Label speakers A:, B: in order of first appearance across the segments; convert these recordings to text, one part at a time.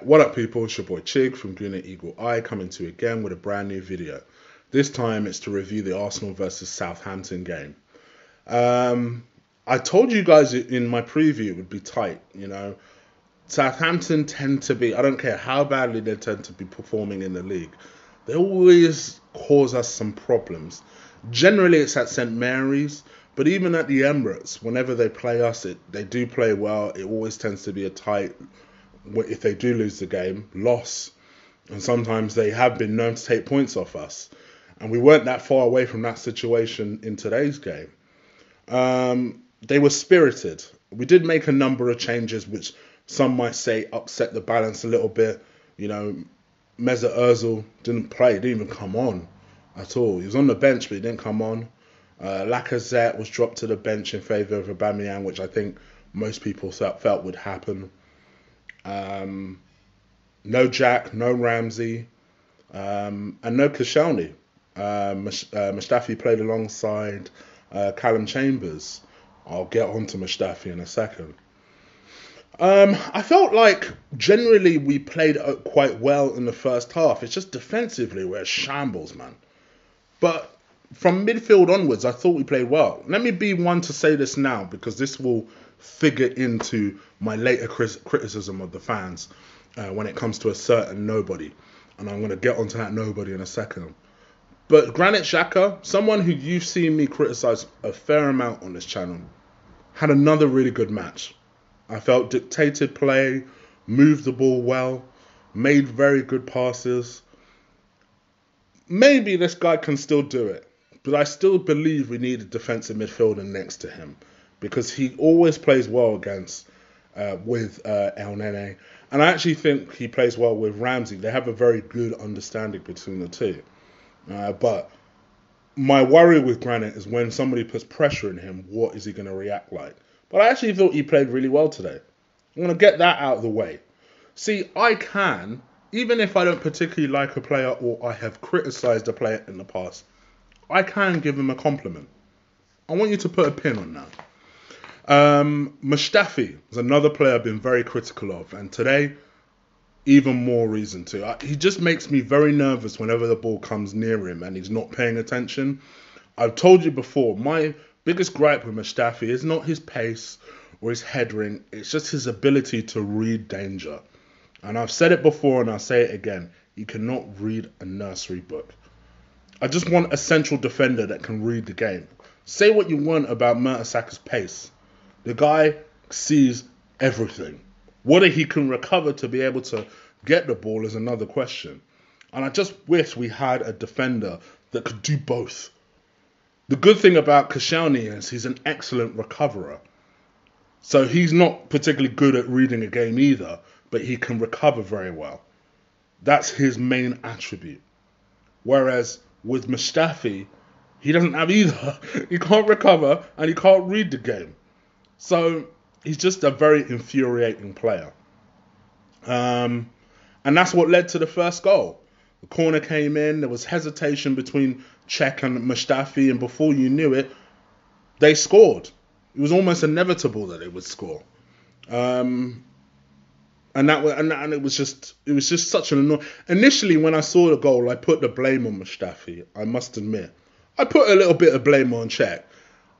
A: What up, people? It's your boy Chig from Green Eagle Eye coming to you again with a brand new video. This time it's to review the Arsenal versus Southampton game. I told you guys in my preview it would be tight. Southampton tend to be, I don't care how badly they tend to be performing in the league, they always cause us some problems. Generally it's at St Mary's, but even at the Emirates, whenever they play us, they do play well. It always tends to be a tight, if they do lose the game, loss. And sometimes they have been known to take points off us. And we weren't that far away from that situation in today's game. They were spirited. We did make a number of changes, which some might say upset the balance a little bit. Mesut Ozil didn't play, didn't even come on at all. He was on the bench, but he didn't come on. Lacazette was dropped to the bench in favour of Aubameyang, which I think most people felt would happen. No Jack, no Ramsey, and no Koscielny. Mustafi played alongside Callum Chambers. I'll get on to Mustafi in a second. I felt like generally we played quite well in the first half. It's just defensively we're shambles, man. But from midfield onwards, I thought we played well. Let me be one to say this now, because this will figure into my later criticism of the fans when it comes to a certain nobody. And I'm going to get onto that nobody in a second. But Granit Xhaka, someone who you've seen me criticise a fair amount on this channel, had another really good match. I felt dictated play, moved the ball well, made very good passes. Maybe this guy can still do it, but I still believe we need a defensive midfielder next to him, because he always plays well with El Nene, and I actually think he plays well with Ramsey. They have a very good understanding between the two. But my worry with Granit is when somebody puts pressure on him, what is he going to react like? But I actually thought he played really well today. I'm going to get that out of the way. See, I can, even if I don't particularly like a player or I have criticised a player in the past, I can give him a compliment. I want you to put a pin on that. Mustafi is another player I've been very critical of, and today, even more reason to. He just makes me very nervous whenever the ball comes near him and he's not paying attention. I've told you before, my biggest gripe with Mustafi is not his pace or his headering, it's just his ability to read danger. And I've said it before and I'll say it again, he cannot read a nursery book. I just want a central defender that can read the game. Say what you want about Mertesacker's pace. The guy sees everything. Whether he can recover to be able to get the ball is another question. And I just wish we had a defender that could do both. The good thing about Koscielny is he's an excellent recoverer. So he's not particularly good at reading a game either, but he can recover very well. That's his main attribute. Whereas with Mustafi, he doesn't have either. He can't recover and he can't read the game. So he's just a very infuriating player. And that's what led to the first goal. The corner came in, there was hesitation between Cech and Mustafi, and before you knew it, they scored. It was almost inevitable that they would score. And it was just such an annoying. Initially, when I saw the goal, I put the blame on Mustafi, I must admit. I put a little bit of blame on Cech.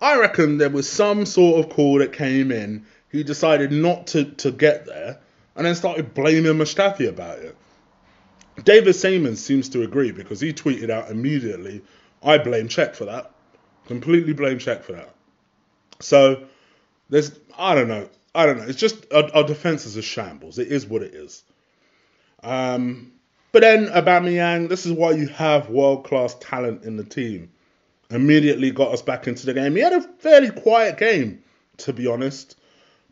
A: I reckon there was some sort of call that came in. He decided not to get there and then started blaming Mustafi about it. David Seaman seems to agree because he tweeted out immediately, I blame Cech for that. Completely blame Cech for that. So, I don't know. It's just our defence is a shambles. It is what it is. But then Aubameyang, this is why you have world-class talent in the team. Immediately got us back into the game. He had a fairly quiet game, to be honest.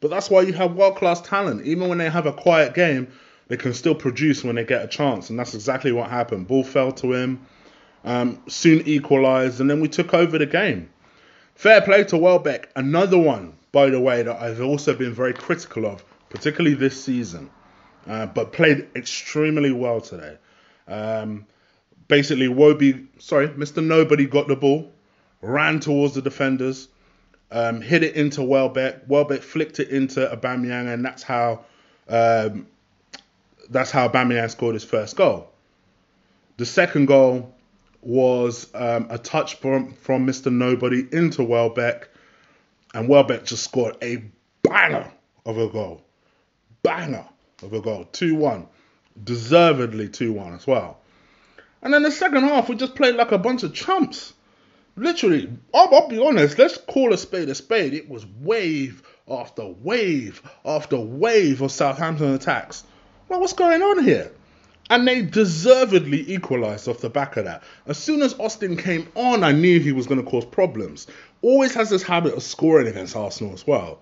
A: But that's why you have world-class talent. Even when they have a quiet game, they can still produce when they get a chance. And that's exactly what happened. Ball fell to him. Soon equalised. And then we took over the game. Fair play to Welbeck. Another one, by the way, that I've also been very critical of, particularly this season. But played extremely well today. Basically, Mr. Nobody got the ball, ran towards the defenders, hit it into Welbeck. Welbeck flicked it into Aubameyang, and that's how that's how Aubameyang scored his first goal. The second goal was a touch from Mr. Nobody into Welbeck, and Welbeck just scored a banger of a goal. 2-1. Deservedly 2-1 as well. And then the second half, we just played like a bunch of chumps. Literally, I'll be honest, let's call a spade a spade. It was wave after wave after wave of Southampton attacks. Well, what's going on here? And they deservedly equalised off the back of that. As soon as Austin came on, I knew he was going to cause problems. Always has this habit of scoring against Arsenal as well.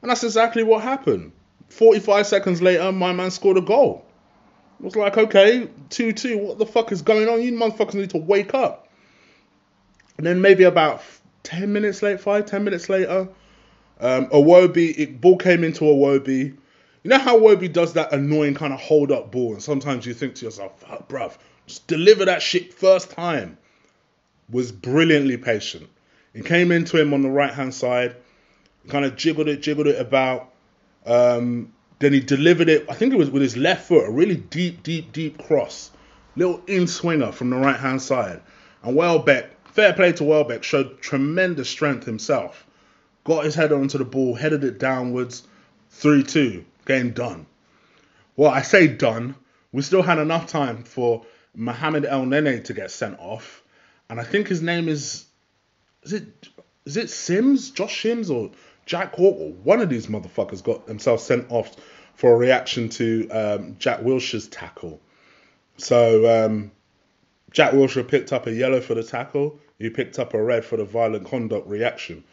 A: And that's exactly what happened. 45 seconds later, my man scored a goal. It was like, okay, 2-2, what the fuck is going on? You motherfuckers need to wake up. And then maybe about 10 minutes later, Iwobi, ball came into Iwobi. You know how Iwobi does that annoying kind of hold-up ball, and sometimes you think to yourself, fuck, bruv, just deliver that shit first time. Was brilliantly patient. It came into him on the right-hand side, kind of jiggled it about. Then he delivered it, I think it was with his left foot, a really deep cross. Little in-swinger from the right-hand side. And Welbeck, fair play to Welbeck, showed tremendous strength himself. Got his head onto the ball, headed it downwards, 3-2. Game done. Well, I say done. We still had enough time for Mohamed El Nene to get sent off. And I think his name is it Sims? Josh Sims or Jack Hawke? Or one of these motherfuckers got themselves sent off for a reaction to Jack Wilshere's tackle. So Jack Wilshere picked up a yellow for the tackle. He picked up a red for the violent conduct reaction.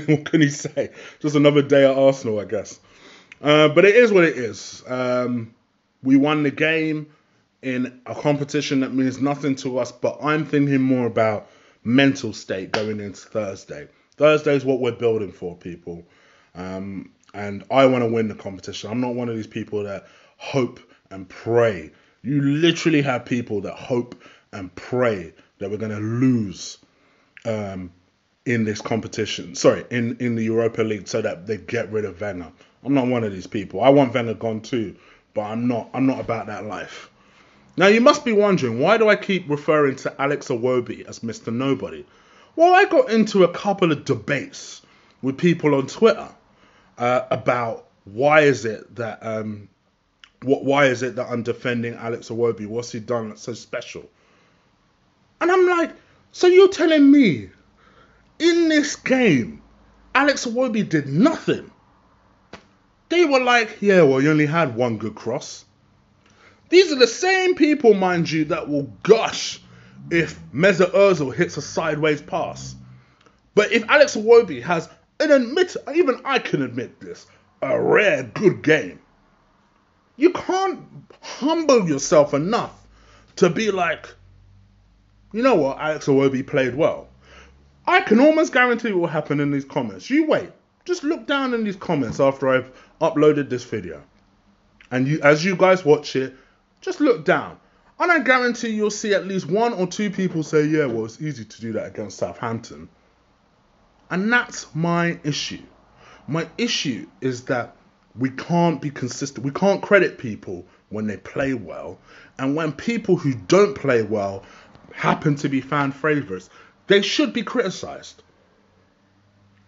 A: What can he say? Just another day at Arsenal, I guess. But it is what it is. We won the game in a competition that means nothing to us, but I'm thinking more about mental state going into Thursday. Thursday is what we're building for, people. And I want to win the competition. I'm not one of these people that hope and pray. You literally have people that hope and pray that we're going to lose in this competition. Sorry, in the Europa League, so that they get rid of Wenger. I'm not one of these people. I want Wenger gone too, but I'm not about that life. Now, you must be wondering, why do I keep referring to Alex Iwobi as Mr. Nobody? Well, I got into a couple of debates with people on Twitter about why is it that I'm defending Alex Iwobi? What's he done that's so special? And I'm like, so you're telling me in this game, Alex Iwobi did nothing? They were like, yeah, well, you only had one good cross. These are the same people, mind you, that will gush if Mesut Ozil hits a sideways pass. But if Alex Iwobi has even I can admit this, a rare good game, you can't humble yourself enough to be like, you know what, Alex Iwobi played well. I can almost guarantee what will happen in these comments. You wait. Just look down in these comments after I've uploaded this video. And as you guys watch it, just look down. And I guarantee you'll see at least one or two people say, yeah, well, it's easy to do that against Southampton. And that's my issue. My issue is that we can't be consistent. We can't credit people when they play well. And when people who don't play well happen to be fan favourites, they should be criticised.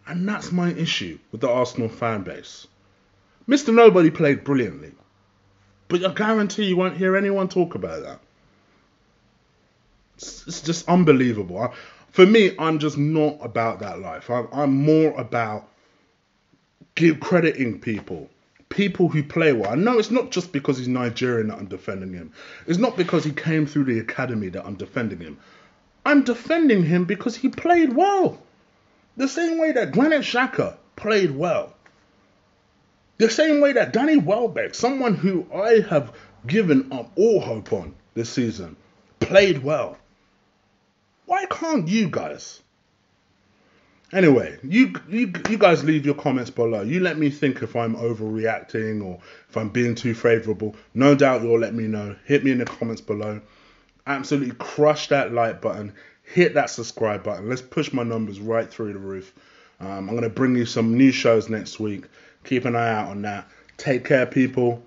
A: And that's my issue with the Arsenal fan base. Mr. Nobody played brilliantly. But I guarantee you won't hear anyone talk about that. It's just unbelievable. For me, I'm just not about that life. I'm more about crediting people. People who play well. I know it's not just because he's Nigerian that I'm defending him. It's not because he came through the academy that I'm defending him. I'm defending him because he played well. The same way that Granit Xhaka played well. The same way that Danny Welbeck, someone who I have given up all hope on this season, played well. Why can't you guys? Anyway, you guys leave your comments below. You let me think if I'm overreacting or if I'm being too favourable. No doubt you'll let me know. Hit me in the comments below. Absolutely crush that like button. Hit that subscribe button. Let's push my numbers right through the roof. I'm going to bring you some new shows next week. Keep an eye out on that. Take care, people.